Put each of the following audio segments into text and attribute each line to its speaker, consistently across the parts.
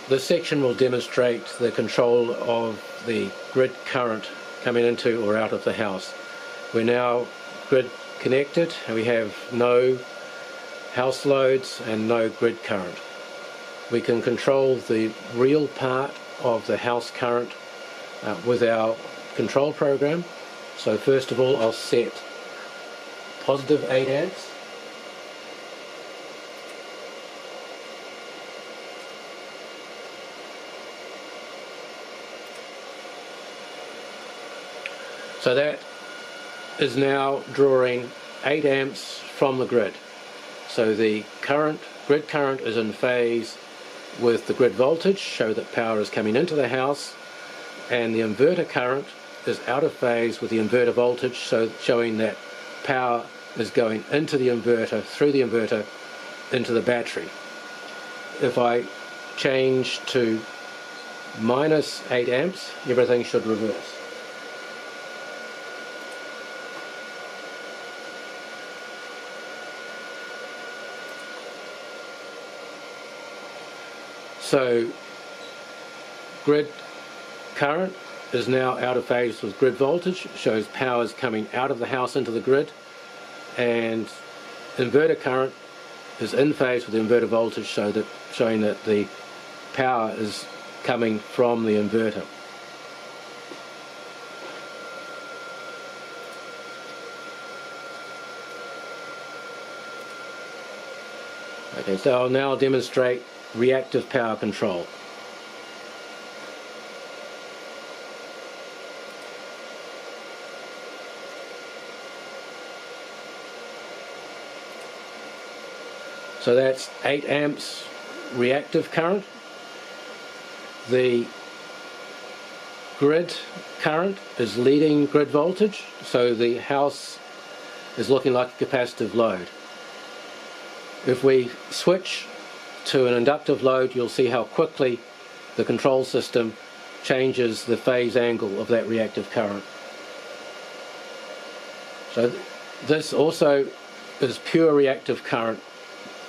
Speaker 1: This section will demonstrate the control of the grid current coming into or out of the house. We're now grid connected and we have no house loads and no grid current. We can control the real part of the house current with our control program. So first of all, I'll set positive 8 amps. So that is now drawing 8 amps from the grid. So the grid current is in phase with the grid voltage, show that power is coming into the house, and the inverter current is out of phase with the inverter voltage, so showing that power is going into the inverter, through the inverter, into the battery. If I change to minus 8 amps, everything should reverse. So grid current is now out of phase with grid voltage, shows power is coming out of the house into the grid, and inverter current is in phase with the inverter voltage, showing that the power is coming from the inverter. Okay, so I'll now demonstrate reactive power control. So that's 8 amps reactive current. The grid current is leading grid voltage, so the house is looking like a capacitive load. If we switch to an inductive load, you'll see how quickly the control system changes the phase angle of that reactive current. So this also is pure reactive current.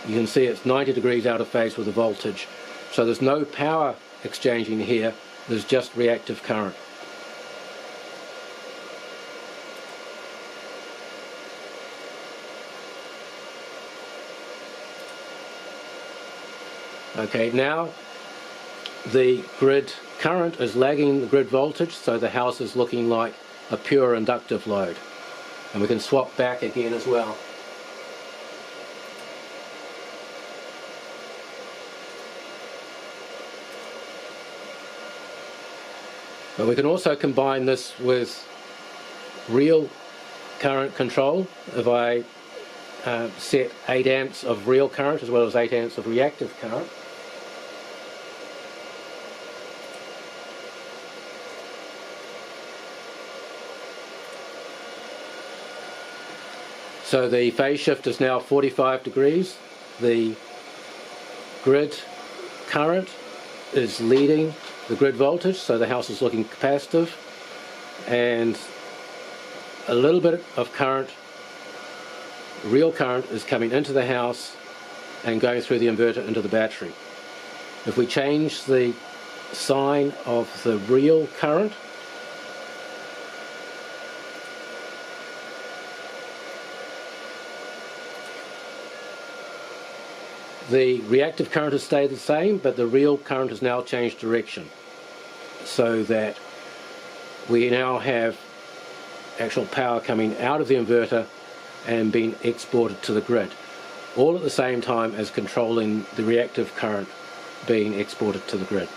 Speaker 1: You can see it's 90 degrees out of phase with the voltage. So there's no power exchanging here, there's just reactive current. Okay, now the grid current is lagging the grid voltage, so the house is looking like a pure inductive load. And we can swap back again as well. But we can also combine this with real current control. If I set 8 amps of real current as well as 8 amps of reactive current, so the phase shift is now 45 degrees. The grid current is leading the grid voltage, so the house is looking capacitive, and a little bit of current, real current, is coming into the house and going through the inverter into the battery. If we change the sign of the real current, the reactive current has stayed the same, but the real current has now changed direction, so that we now have actual power coming out of the inverter and being exported to the grid, all at the same time as controlling the reactive current being exported to the grid.